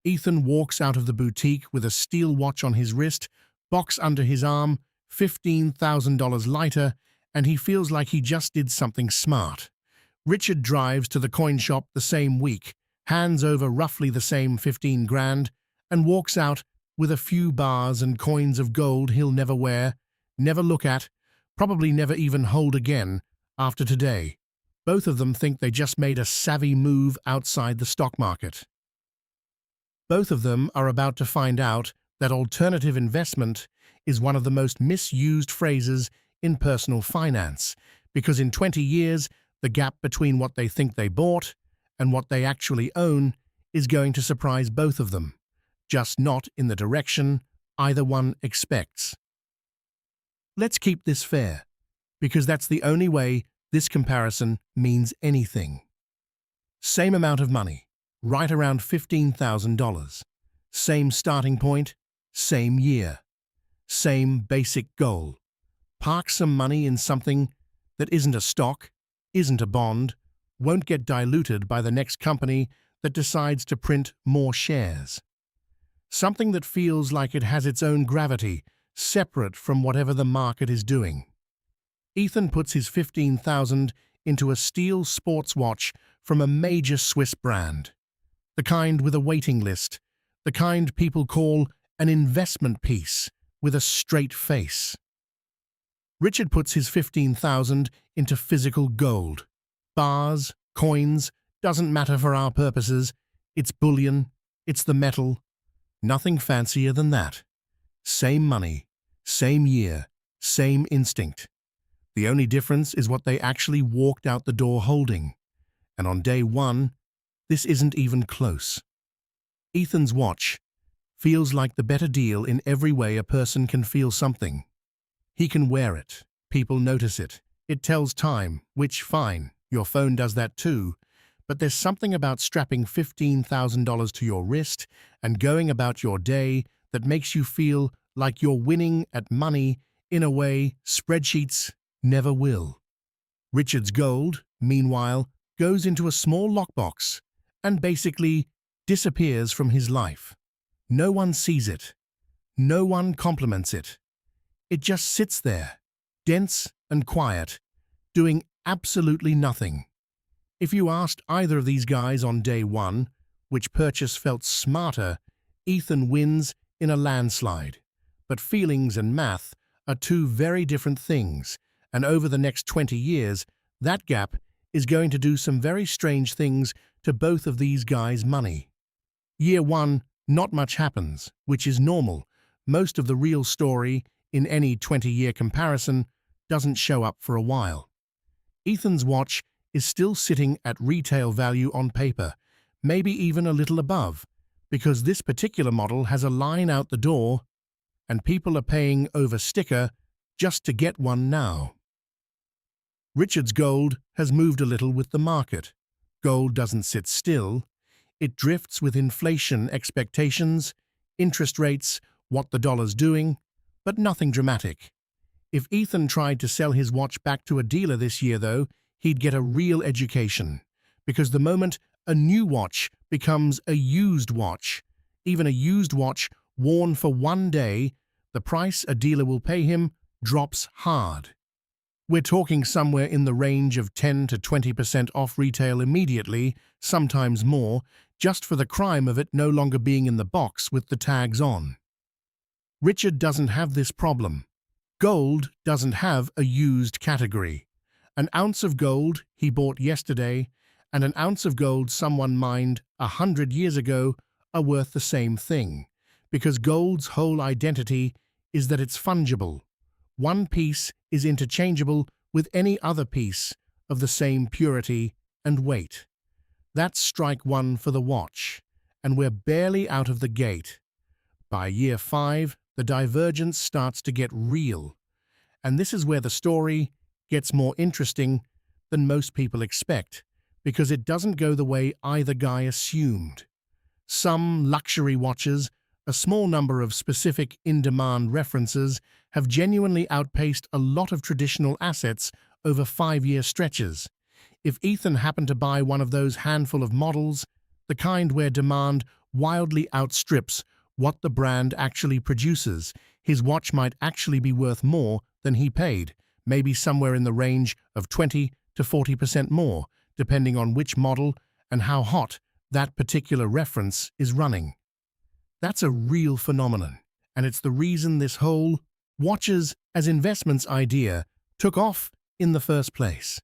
Ethan walks out of the boutique with a steel watch on his wrist, box under his arm, $15,000 lighter, and he feels like he just did something smart. Richard drives to the coin shop the same week, hands over roughly the same 15 grand, and walks out with a few bars and coins of gold he'll never wear, never look at, probably never even hold again after today. Both of them think they just made a savvy move outside the stock market. Both of them are about to find out that alternative investment is one of the most misused phrases in personal finance, because in 20 years, the gap between what they think they bought and what they actually own is going to surprise both of them, just not in the direction either one expects. Let's keep this fair, because that's the only way this comparison means anything. Same amount of money, right around $15,000. Same starting point, same year. Same basic goal. Park some money in something that isn't a stock, isn't a bond, won't get diluted by the next company that decides to print more shares. Something that feels like it has its own gravity, separate from whatever the market is doing. Ethan puts his $15,000 into a steel sports watch from a major Swiss brand. The kind with a waiting list, the kind people call an investment piece with a straight face. Richard puts his $15,000 into physical gold. Bars, coins, doesn't matter for our purposes. It's bullion, it's the metal. Nothing fancier than that. Same money, same year, same instinct. The only difference is what they actually walked out the door holding. And on day one, this isn't even close. Ethan's watch feels like the better deal in every way a person can feel something. He can wear it. People notice it. It tells time, which, fine, your phone does that too. But there's something about strapping $15,000 to your wrist and going about your day that makes you feel like you're winning at money in a way spreadsheets never will. Richard's gold, meanwhile, goes into a small lockbox and basically disappears from his life. No one sees it. No one compliments it. It just sits there, dense and quiet, doing absolutely nothing. If you asked either of these guys on day one which purchase felt smarter, Ethan wins in a landslide. But feelings and math are two very different things, and over the next 20 years, that gap is going to do some very strange things to both of these guys' money. Year one, not much happens, which is normal. Most of the real story in any 20-year comparison doesn't show up for a while. Ethan's watch is still sitting at retail value on paper, maybe even a little above, because this particular model has a line out the door and people are paying over sticker just to get one now. Richard's gold has moved a little with the market. Gold doesn't sit still. It drifts with inflation expectations, interest rates, what the dollar's doing, but nothing dramatic. If Ethan tried to sell his watch back to a dealer this year, though, he'd get a real education. Because the moment a new watch becomes a used watch, even a used watch worn for one day, the price a dealer will pay him drops hard. We're talking somewhere in the range of 10 to 20% off retail immediately, sometimes more, just for the crime of it no longer being in the box with the tags on. Richard doesn't have this problem. Gold doesn't have a used category. An ounce of gold he bought yesterday and an ounce of gold someone mined 100 years ago are worth the same thing, because gold's whole identity is that it's fungible. One piece is interchangeable with any other piece of the same purity and weight. That's strike one for the watch, and we're barely out of the gate. By year 5, the divergence starts to get real, and this is where the story gets more interesting than most people expect, because it doesn't go the way either guy assumed. Some luxury watches, a small number of specific in-demand references, have genuinely outpaced a lot of traditional assets over 5-year stretches. If Ethan happened to buy one of those handful of models, the kind where demand wildly outstrips what the brand actually produces. His watch might actually be worth more than he paid, maybe somewhere in the range of 20 to 40% more, depending on which model and how hot that particular reference is running. That's a real phenomenon, and it's the reason this whole watches as investments idea took off in the first place.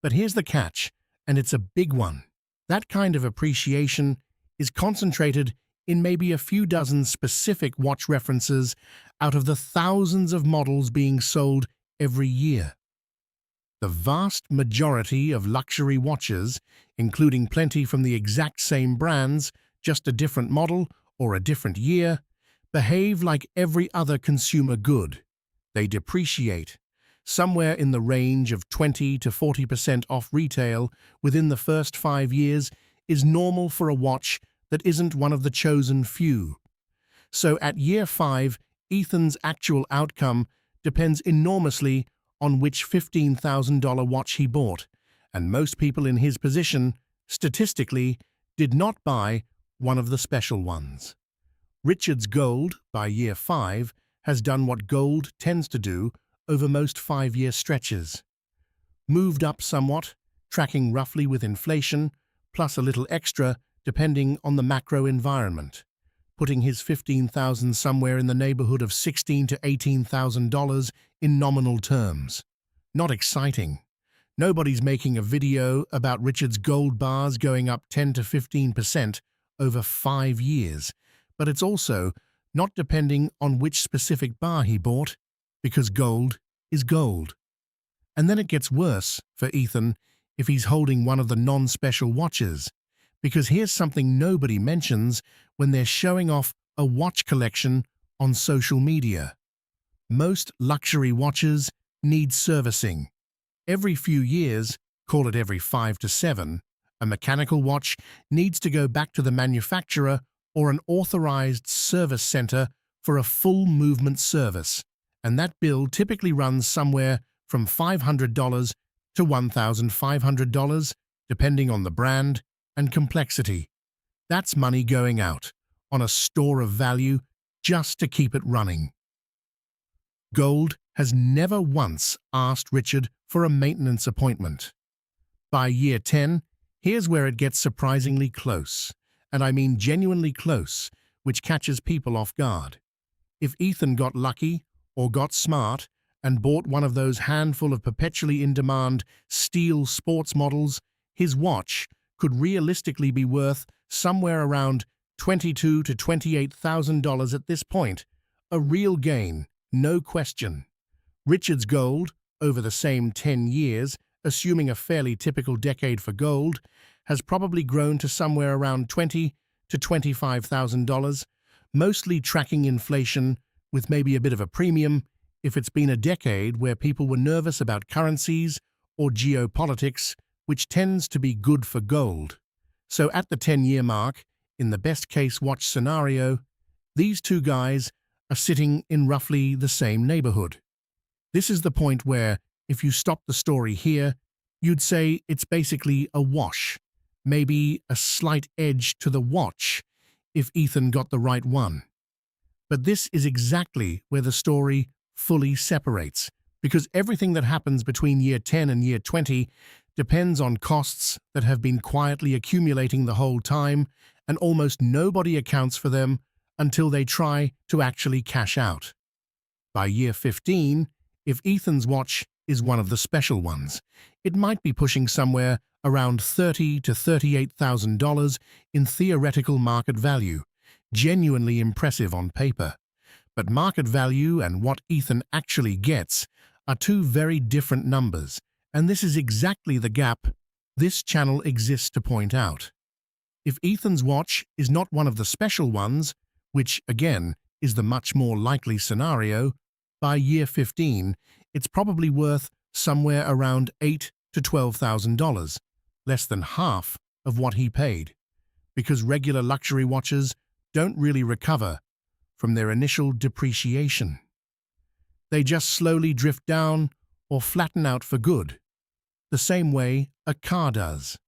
But here's the catch, and it's a big one. That kind of appreciation is concentrated in maybe a few dozen specific watch references out of the thousands of models being sold every year. The vast majority of luxury watches, including plenty from the exact same brands, just a different model or a different year, behave like every other consumer good. They depreciate, somewhere in the range of 20 to 40% off retail within the first 5 years is normal for a watch that isn't one of the chosen few. So at year 5, Ethan's actual outcome depends enormously on which $15,000 watch he bought, and most people in his position, statistically, did not buy one of the special ones. Richard's gold, by year 5, has done what gold tends to do over most 5-year stretches. Moved up somewhat, tracking roughly with inflation, plus a little extra depending on the macro environment, putting his $15,000 somewhere in the neighborhood of $16,000 to $18,000 in nominal terms. Not exciting. Nobody's making a video about Richard's gold bars going up 10 to 15% over 5 years, but it's also not depending on which specific bar he bought, because gold is gold. And then it gets worse for Ethan if he's holding one of the non-special watches, because here's something nobody mentions when they're showing off a watch collection on social media. Most luxury watches need servicing. Every few years, call it every 5 to 7, a mechanical watch needs to go back to the manufacturer or an authorized service center for a full movement service, and that bill typically runs somewhere from $500 to $1,500, depending on the brand and complexity. That's money going out on a store of value just to keep it running. Gold has never once asked Richard for a maintenance appointment. By year 10, here's where it gets surprisingly close, and I mean genuinely close, which catches people off guard. If Ethan got lucky or got smart and bought one of those handful of perpetually in-demand steel sports models, his watch could realistically be worth somewhere around $22,000 to $28,000 at this point. A real gain, no question. Richard's gold, over the same 10 years, assuming a fairly typical decade for gold, has probably grown to somewhere around $20,000 to $25,000, mostly tracking inflation with maybe a bit of a premium if it's been a decade where people were nervous about currencies or geopolitics, which tends to be good for gold. So at the 10-year mark, in the best-case watch scenario, these two guys are sitting in roughly the same neighborhood. This is the point where, if you stop the story here, you'd say it's basically a wash, maybe a slight edge to the watch, if Ethan got the right one. But this is exactly where the story fully separates, because everything that happens between year 10 and year 20 depends on costs that have been quietly accumulating the whole time, and almost nobody accounts for them until they try to actually cash out. By year 15, if Ethan's watch is one of the special ones, it might be pushing somewhere around $30,000 to $38,000 in theoretical market value, genuinely impressive on paper. But market value and what Ethan actually gets are two very different numbers, and this is exactly the gap this channel exists to point out. If Ethan's watch is not one of the special ones, which, again, is the much more likely scenario, by year 15, it's probably worth somewhere around $8,000 to $12,000, less than half of what he paid, because regular luxury watches don't really recover from their initial depreciation. They just slowly drift down or flatten out for good, the same way a car does.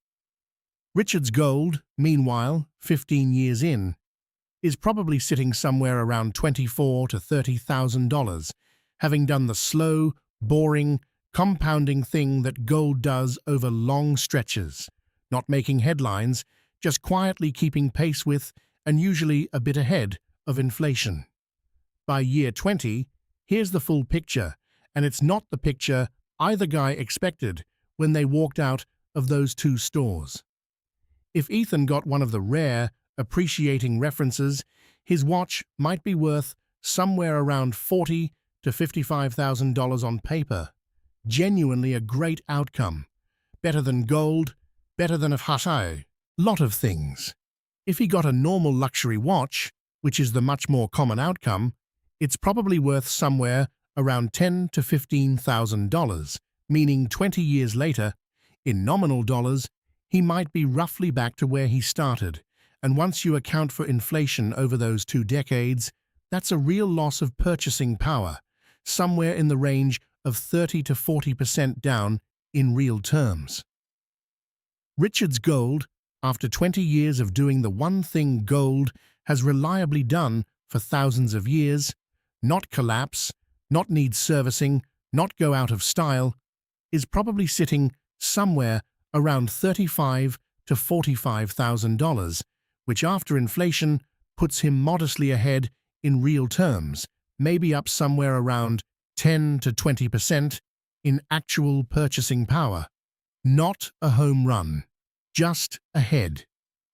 Richard's gold, meanwhile, 15 years in, is probably sitting somewhere around $24,000 to $30,000, having done the slow, boring, compounding thing that gold does over long stretches, not making headlines, just quietly keeping pace with, and usually a bit ahead, of inflation. By year 20, here's the full picture, and it's not the picture either guy expected when they walked out of those two stores. If Ethan got one of the rare, appreciating references, his watch might be worth somewhere around $40,000 to $55,000 on paper. Genuinely a great outcome. Better than gold, better than a lot of things. If he got a normal luxury watch, which is the much more common outcome, it's probably worth somewhere around $10,000 to $15,000, meaning 20 years later, in nominal dollars, he might be roughly back to where he started, and once you account for inflation over those 2 decades, that's a real loss of purchasing power, somewhere in the range of 30 to 40% down in real terms. Richard's gold, after 20 years of doing the one thing gold has reliably done for thousands of years, not collapse, not need servicing, not go out of style, is probably sitting somewhere around $35,000 to $45,000, which after inflation puts him modestly ahead in real terms, maybe up somewhere around 10 to 20% in actual purchasing power. Not a home run, just ahead.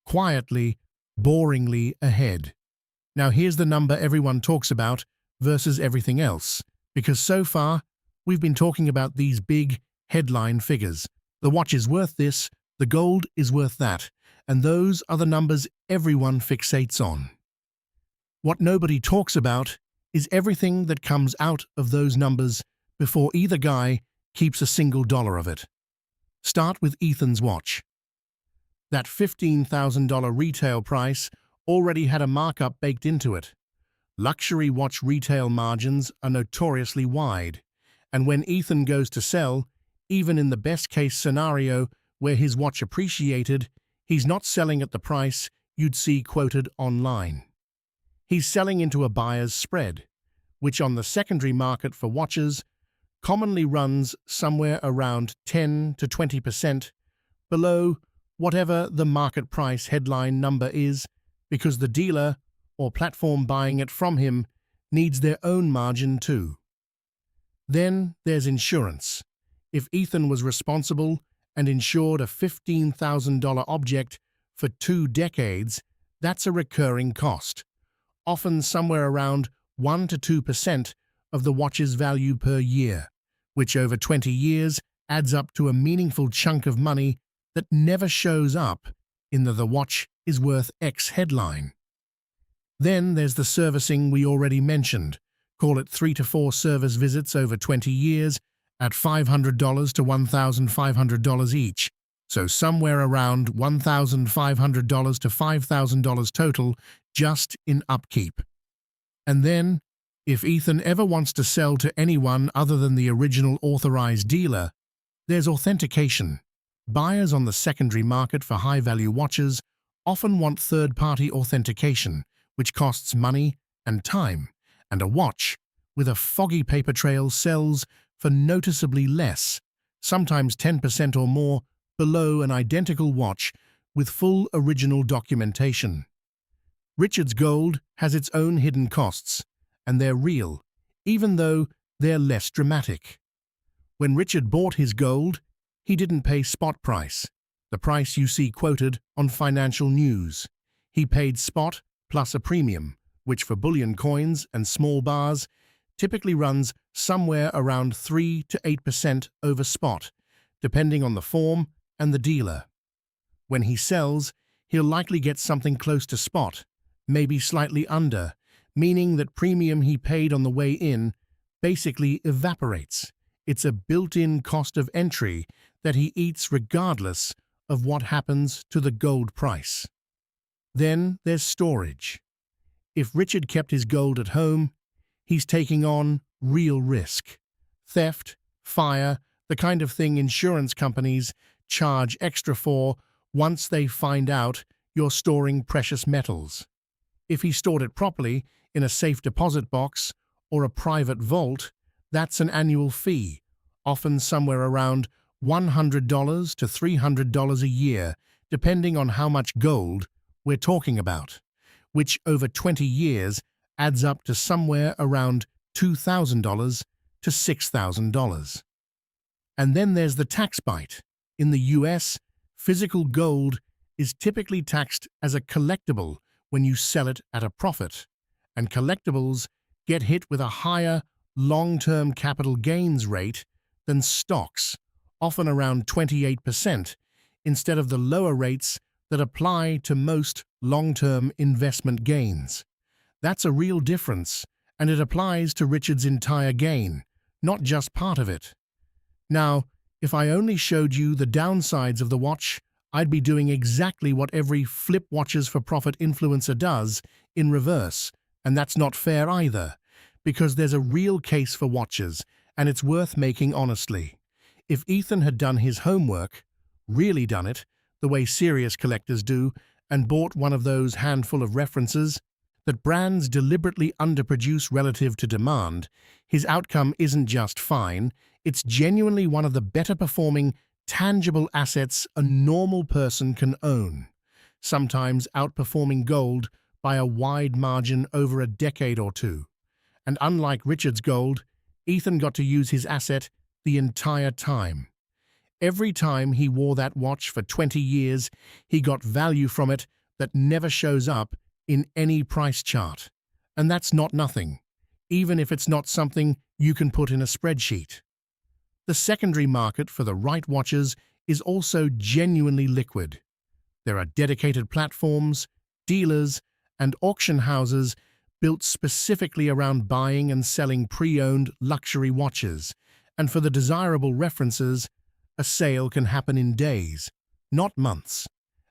Quietly, boringly ahead. Now here's the number everyone talks about versus everything else, because so far we've been talking about these big headline figures. The watch is worth this, the gold is worth that, and those are the numbers everyone fixates on. What nobody talks about is everything that comes out of those numbers before either guy keeps a single dollar of it. Start with Ethan's watch. That $15,000 retail price already had a markup baked into it. Luxury watch retail margins are notoriously wide, and when Ethan goes to sell, even in the best-case scenario where his watch appreciated, he's not selling at the price you'd see quoted online. He's selling into a buyer's spread, which on the secondary market for watches commonly runs somewhere around 10 to 20% below whatever the market price headline number is, because the dealer or platform buying it from him needs their own margin too. Then there's insurance. If Ethan was responsible and insured a $15,000 object for 2 decades, that's a recurring cost, often somewhere around 1 to 2% of the watch's value per year, which over 20 years adds up to a meaningful chunk of money that never shows up in the watch is worth X headline. Then there's the servicing we already mentioned. Call it 3 to 4 service visits over 20 years at $500 to $1,500 each, so somewhere around $1,500 to $5,000 total just in upkeep. And then, if Ethan ever wants to sell to anyone other than the original authorized dealer, there's authentication. Buyers on the secondary market for high-value watches often want third-party authentication, which costs money and time, and a watch with a foggy paper trail sells for noticeably less, sometimes 10% or more, below an identical watch with full original documentation. Richard's gold has its own hidden costs, and they're real, even though they're less dramatic. When Richard bought his gold, he didn't pay spot price, the price you see quoted on financial news. He paid spot plus a premium, which for bullion coins and small bars typically runs somewhere around 3 to 8% over spot, depending on the form and the dealer. When he sells, he'll likely get something close to spot, maybe slightly under, meaning that premium he paid on the way in basically evaporates. It's a built-in cost of entry that he eats regardless of what happens to the gold price. Then there's storage. If Richard kept his gold at home, he's taking on real risk. Theft, fire, the kind of thing insurance companies charge extra for once they find out you're storing precious metals. If he stored it properly in a safe deposit box or a private vault, that's an annual fee, often somewhere around $100 to $300 a year, depending on how much gold we're talking about, which over 20 years adds up to somewhere around $2,000 to $6,000. And then there's the tax bite. In the US, physical gold is typically taxed as a collectible when you sell it at a profit, and collectibles get hit with a higher long-term capital gains rate than stocks, often around 28%, instead of the lower rates that apply to most long-term investment gains. That's a real difference, and it applies to Richard's entire gain, not just part of it. Now, if I only showed you the downsides of the watch, I'd be doing exactly what every flip watches for profit influencer does in reverse, and that's not fair either, because there's a real case for watches, and it's worth making honestly. If Ethan had done his homework, really done it, the way serious collectors do, and bought one of those handful of references that brands deliberately underproduce relative to demand, his outcome isn't just fine, it's genuinely one of the better performing, tangible assets a normal person can own, sometimes outperforming gold by a wide margin over a decade or two. And unlike Richard's gold, Ethan got to use his asset the entire time. Every time he wore that watch for 20 years, he got value from it that never shows up in any price chart. And that's not nothing, even if it's not something you can put in a spreadsheet. The secondary market for the right watches is also genuinely liquid. There are dedicated platforms, dealers, and auction houses built specifically around buying and selling pre-owned luxury watches, and for the desirable references, a sale can happen in days, not months.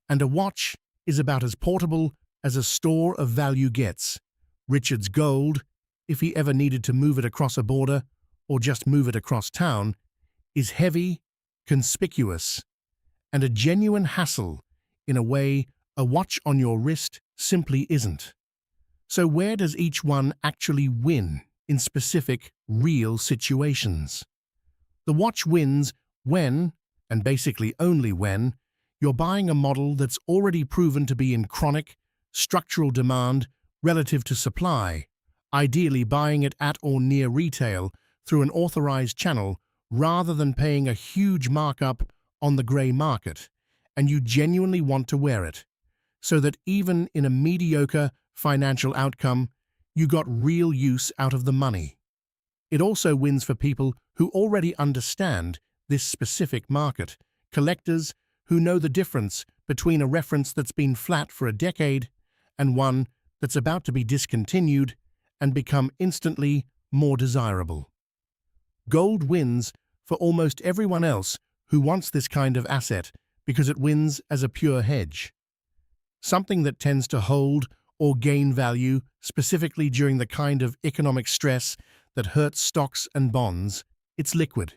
And a watch is about as portable as a store of value gets. Richard's gold, if he ever needed to move it across a border or just move it across town, is heavy, conspicuous, and a genuine hassle in a way a watch on your wrist simply isn't. So where does each one actually win in specific, real situations? The watch wins when, and basically only when, you're buying a model that's already proven to be in chronic, structural demand relative to supply, ideally buying it at or near retail through an authorized channel rather than paying a huge markup on the grey market, and you genuinely want to wear it, so that even in a mediocre financial outcome, you got real use out of the money. It also wins for people who already understand this specific market, collectors who know the difference between a reference that's been flat for a decade and one that's about to be discontinued and become instantly more desirable. Gold wins for almost everyone else who wants this kind of asset because it wins as a pure hedge. Something that tends to hold or gain value specifically during the kind of economic stress that hurts stocks and bonds, it's liquid.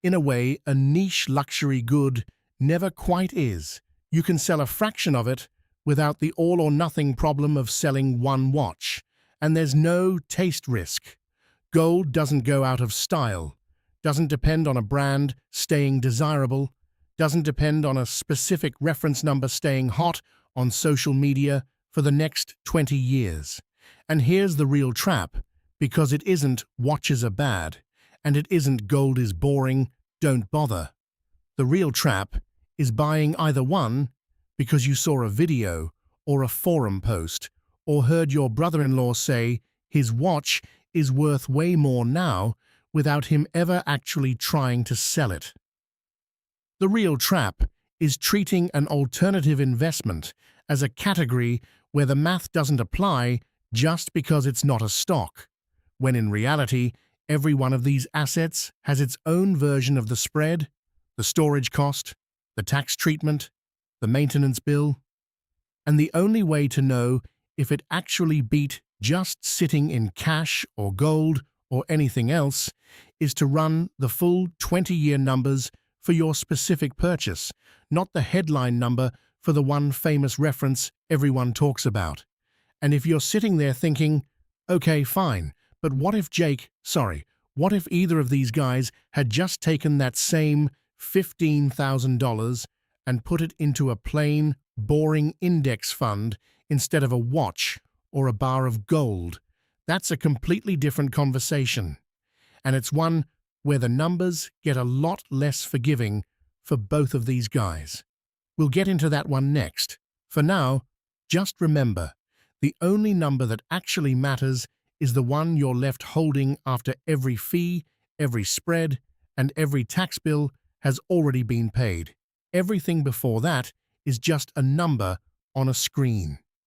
In a way, a niche luxury good never quite is. You can sell a fraction of it without the all-or-nothing problem of selling one watch, and there's no taste risk. Gold doesn't go out of style, doesn't depend on a brand staying desirable, doesn't depend on a specific reference number staying hot on social media for the next 20 years. And here's the real trap, because it isn't watches are bad, and it isn't gold is boring, don't bother. The real trap is buying either one because you saw a video or a forum post or heard your brother-in-law say his watch is worth way more now without him ever actually trying to sell it. The real trap is treating an alternative investment as a category where the math doesn't apply just because it's not a stock, when in reality, every one of these assets has its own version of the spread, the storage cost, the tax treatment, the maintenance bill, and the only way to know if it actually beat just sitting in cash or gold or anything else is to run the full 20-year numbers for your specific purchase, not the headline number for the one famous reference everyone talks about. And if you're sitting there thinking, okay, fine, but what if either of these guys had just taken that same $15,000 and put it into a plain, boring index fund instead of a watch or a bar of gold? That's a completely different conversation. And it's one where the numbers get a lot less forgiving for both of these guys. We'll get into that one next. For now, just remember, the only number that actually matters is the one you're left holding after every fee, every spread, and every tax bill has already been paid. Everything before that is just a number on a screen.